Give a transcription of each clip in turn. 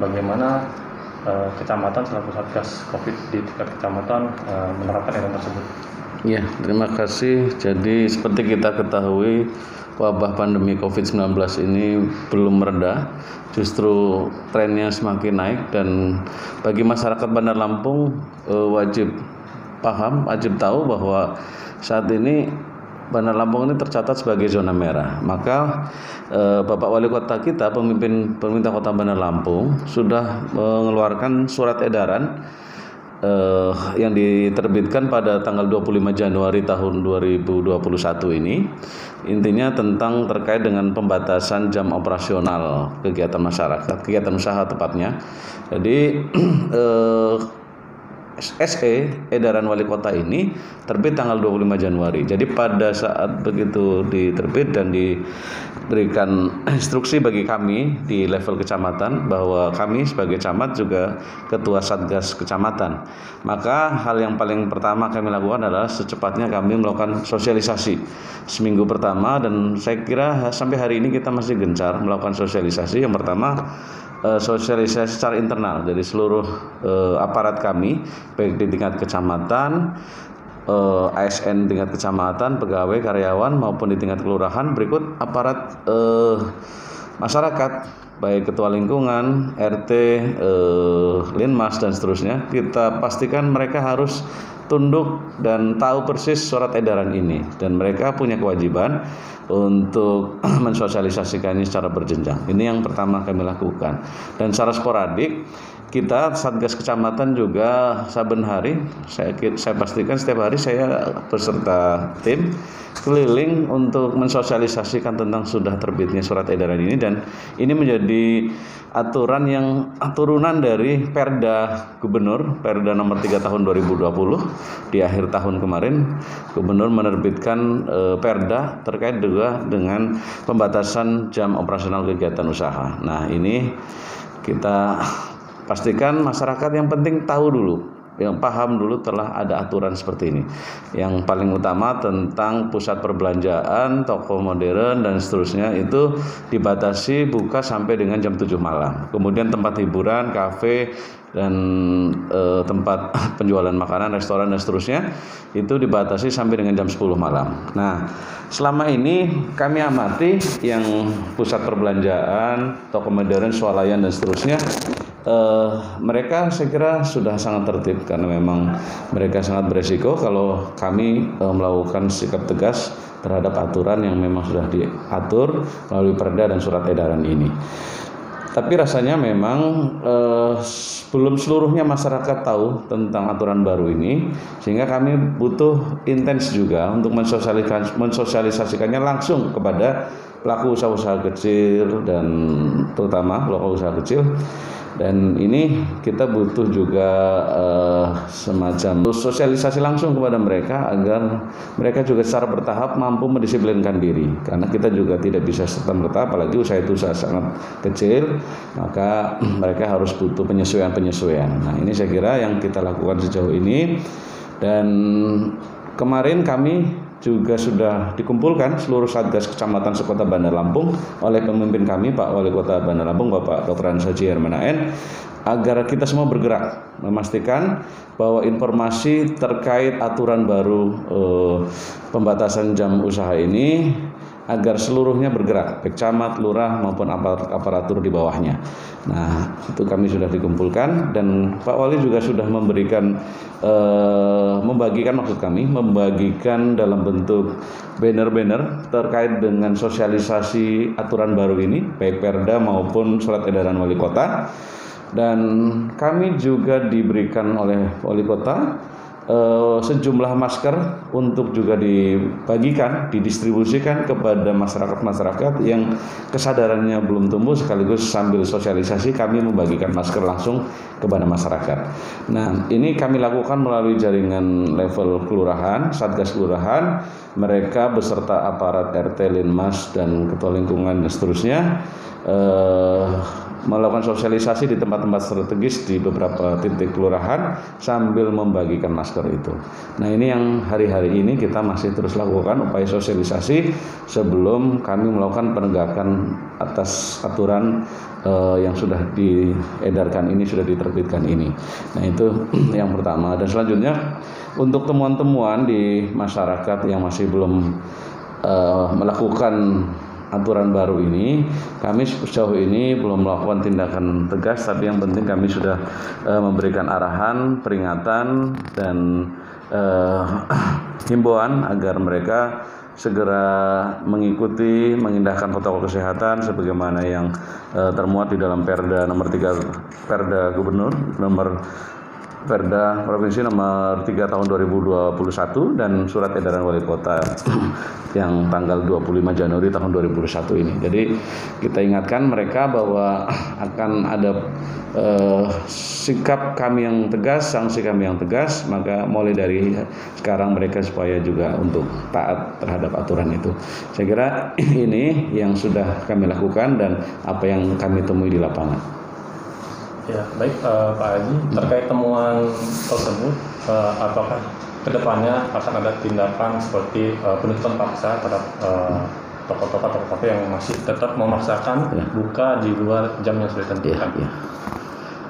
bagaimana kecamatan selaku Satgas Covid di tingkat kecamatan menerapkan edaran tersebut. Ya, terima kasih. Jadi seperti kita ketahui, wabah pandemi COVID-19 ini belum mereda, justru trennya semakin naik, dan bagi masyarakat Bandar Lampung wajib paham, wajib tahu bahwa saat ini Bandar Lampung ini tercatat sebagai zona merah. Maka Bapak Wali Kota kita, pemimpin pemerintah Kota Bandar Lampung, sudah mengeluarkan surat edaran yang diterbitkan pada tanggal 25 Januari tahun 2021 ini. Intinya tentang terkait dengan pembatasan jam operasional kegiatan masyarakat, kegiatan usaha tepatnya. Jadi SE edaran wali kota ini terbit tanggal 25 Januari. Jadi pada saat begitu diterbit dan diberikan instruksi bagi kami di level kecamatan bahwa kami sebagai camat juga ketua Satgas kecamatan, maka hal yang paling pertama kami lakukan adalah secepatnya kami melakukan sosialisasi seminggu pertama, dan saya kira sampai hari ini kita masih gencar melakukan sosialisasi. Yang pertama, sosialisasi secara internal dari seluruh aparat kami, baik di tingkat kecamatan, ASN tingkat kecamatan, pegawai, karyawan, maupun di tingkat kelurahan. Berikut aparat masyarakat, baik ketua lingkungan, RT, Linmas, dan seterusnya. Kita pastikan mereka harus tunduk dan tahu persis surat edaran ini, dan mereka punya kewajiban untuk mensosialisasikannya secara berjenjang. Ini yang pertama kami lakukan. Dan secara sporadik kita Satgas Kecamatan juga saben hari, saya pastikan setiap hari saya beserta tim keliling untuk mensosialisasikan tentang sudah terbitnya surat edaran ini, dan ini menjadi aturan yang turunan dari Perda Gubernur, Perda nomor 3 tahun 2020. Di akhir tahun kemarin Gubernur menerbitkan Perda terkait juga dengan pembatasan jam operasional kegiatan usaha. Nah, ini kita pastikan masyarakat yang penting tahu dulu, yang paham dulu telah ada aturan seperti ini. Yang paling utama tentang pusat perbelanjaan, toko modern, dan seterusnya itu dibatasi buka sampai dengan jam 7 malam. Kemudian tempat hiburan, kafe, dan tempat penjualan makanan, restoran, dan seterusnya itu dibatasi sampai dengan jam 10 malam. Nah, selama ini kami amati yang pusat perbelanjaan, toko modern, swalayan, dan seterusnya, mereka saya kira sudah sangat tertib, karena memang mereka sangat beresiko kalau kami melakukan sikap tegas terhadap aturan yang memang sudah diatur melalui Perda dan surat edaran ini. Tapi rasanya memang belum seluruhnya masyarakat tahu tentang aturan baru ini, sehingga kami butuh intens juga untuk mensosialisasikannya langsung kepada pelaku usaha-usaha kecil, dan terutama pelaku usaha kecil. Dan ini kita butuh juga semacam sosialisasi langsung kepada mereka agar mereka juga secara bertahap mampu mendisiplinkan diri, karena kita juga tidak bisa serta-merta, apalagi usaha itu usaha sangat kecil, maka mereka harus butuh penyesuaian. Nah, ini saya kira yang kita lakukan sejauh ini. Dan kemarin kami juga sudah dikumpulkan seluruh Satgas Kecamatan sekota Bandar Lampung oleh pemimpin kami, Pak Wali Kota Bandar Lampung, Bapak Dr. Ansaji Hermanaen, agar kita semua bergerak memastikan bahwa informasi terkait aturan baru pembatasan jam usaha ini agar seluruhnya bergerak, baik camat, lurah, maupun aparatur di bawahnya. Nah, itu kami sudah dikumpulkan, dan Pak Wali juga sudah membagikan dalam bentuk banner-banner terkait dengan sosialisasi aturan baru ini, baik Perda maupun surat edaran wali kota. Dan kami juga diberikan oleh wali kota sejumlah masker untuk juga dibagikan, didistribusikan kepada masyarakat yang kesadarannya belum tumbuh, sekaligus sambil sosialisasi kami membagikan masker langsung kepada masyarakat. Nah, ini kami lakukan melalui jaringan level kelurahan, Satgas kelurahan, mereka beserta aparat RT, Linmas, dan ketua lingkungan, dan seterusnya. melakukan sosialisasi di tempat-tempat strategis di beberapa titik kelurahan sambil membagikan masker itu. Nah, ini yang hari-hari ini kita masih terus lakukan upaya sosialisasi sebelum kami melakukan penegakan atas aturan yang sudah diedarkan ini, sudah diterbitkan ini. Nah, itu yang pertama. Dan selanjutnya untuk temuan-temuan di masyarakat yang masih belum melakukan aturan baru ini, kami sejauh ini belum melakukan tindakan tegas, tapi yang penting kami sudah memberikan arahan, peringatan, dan himbauan agar mereka segera mengikuti, mengindahkan protokol kesehatan sebagaimana yang termuat di dalam Perda nomor 3 Perda Gubernur nomor Perda Provinsi nomor 3 tahun 2021 dan surat edaran wali kota yang tanggal 25 Januari tahun 2021 ini. Jadi kita ingatkan mereka bahwa akan ada sikap kami yang tegas, sanksi kami yang tegas, maka mulai dari sekarang mereka supaya juga untuk taat terhadap aturan itu. Saya kira ini yang sudah kami lakukan dan apa yang kami temui di lapangan. Ya, baik Pak Haji, terkait temuan tersebut, apakah kedepannya akan ada tindakan seperti penuntutan paksa terhadap toko-toko atau kafe yang masih tetap memaksakan buka di luar jam yang sudah ditentukan?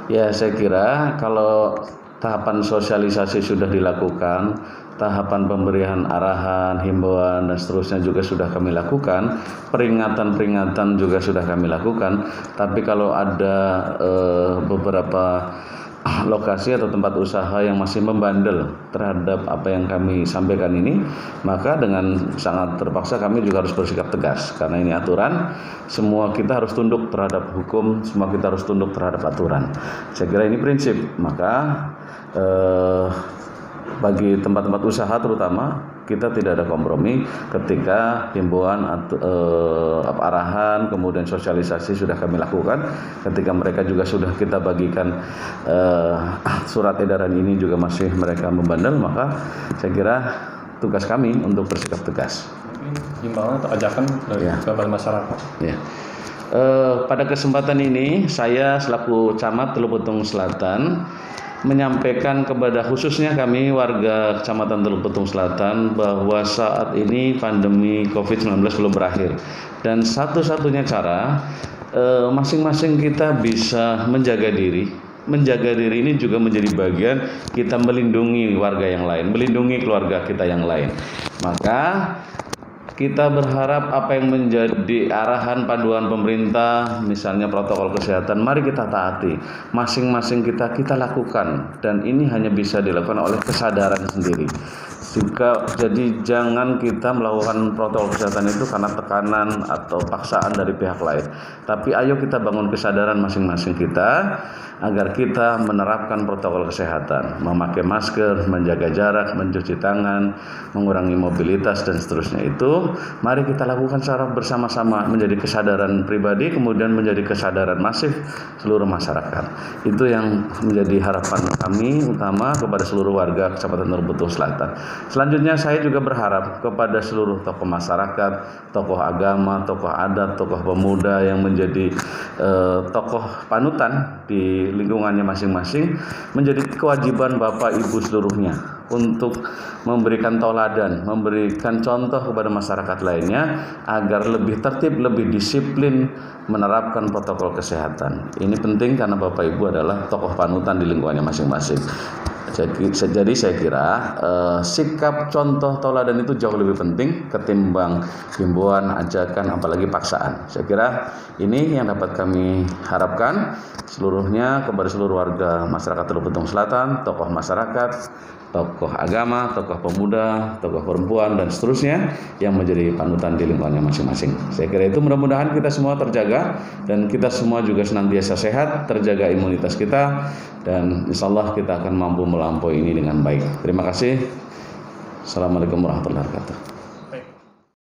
Ya, saya kira kalau tahapan sosialisasi sudah dilakukan, tahapan pemberian arahan, himbauan, dan seterusnya juga sudah kami lakukan, peringatan-peringatan juga sudah kami lakukan. Tapi kalau ada beberapa lokasi atau tempat usaha yang masih membandel terhadap apa yang kami sampaikan ini, maka dengan sangat terpaksa kami juga harus bersikap tegas, karena ini aturan, semua kita harus tunduk terhadap hukum, semua kita harus tunduk terhadap aturan. Saya kira ini prinsip. Maka bagi tempat-tempat usaha terutama, kita tidak ada kompromi ketika himbauan arahan kemudian sosialisasi sudah kami lakukan. Ketika mereka juga sudah kita bagikan surat edaran ini juga masih mereka membandel, maka saya kira tugas kami untuk bersikap tegas. Himbauan atau ajakan kepada masyarakat. Ya. Pada kesempatan ini saya selaku Camat Teluk Betung Selatan menyampaikan kepada khususnya kami warga Kecamatan Teluk Betung Selatan bahwa saat ini pandemi COVID-19 belum berakhir, dan satu-satunya cara masing-masing kita bisa menjaga diri. Menjaga diri ini juga menjadi bagian kita melindungi warga yang lain, melindungi keluarga kita yang lain. Maka kita berharap apa yang menjadi arahan panduan pemerintah, misalnya protokol kesehatan, mari kita taati. Masing-masing kita lakukan, dan ini hanya bisa dilakukan oleh kesadaran sendiri. Jadi jangan kita melakukan protokol kesehatan itu karena tekanan atau paksaan dari pihak lain. Tapi ayo kita bangun kesadaran masing-masing kita agar kita menerapkan protokol kesehatan, memakai masker, menjaga jarak, mencuci tangan, mengurangi mobilitas dan seterusnya. Itu mari kita lakukan secara bersama-sama, menjadi kesadaran pribadi kemudian menjadi kesadaran masif seluruh masyarakat. Itu yang menjadi harapan kami utama kepada seluruh warga Kecamatan Teluk Betung Selatan. Selanjutnya saya juga berharap kepada seluruh tokoh masyarakat, tokoh agama, tokoh adat, tokoh pemuda yang menjadi tokoh panutan di lingkungannya masing-masing, menjadi kewajiban Bapak Ibu seluruhnya untuk memberikan tauladan, memberikan contoh kepada masyarakat lainnya agar lebih tertib, lebih disiplin menerapkan protokol kesehatan. Ini penting karena Bapak Ibu adalah tokoh panutan di lingkungannya masing-masing. Jadi saya kira sikap contoh tauladan itu jauh lebih penting ketimbang himbauan, ajakan, apalagi paksaan. Saya kira ini yang dapat kami harapkan seluruhnya kepada seluruh warga masyarakat Teluk Betung Selatan, tokoh masyarakat, tokoh agama, tokoh pemuda, tokoh perempuan, dan seterusnya yang menjadi panutan di lingkungannya masing-masing. Saya kira itu mudah-mudahan kita semua terjaga dan kita semua juga senantiasa sehat, terjaga imunitas kita, dan insya Allah kita akan mampu melampaui ini dengan baik. Terima kasih. Assalamualaikum warahmatullahi wabarakatuh.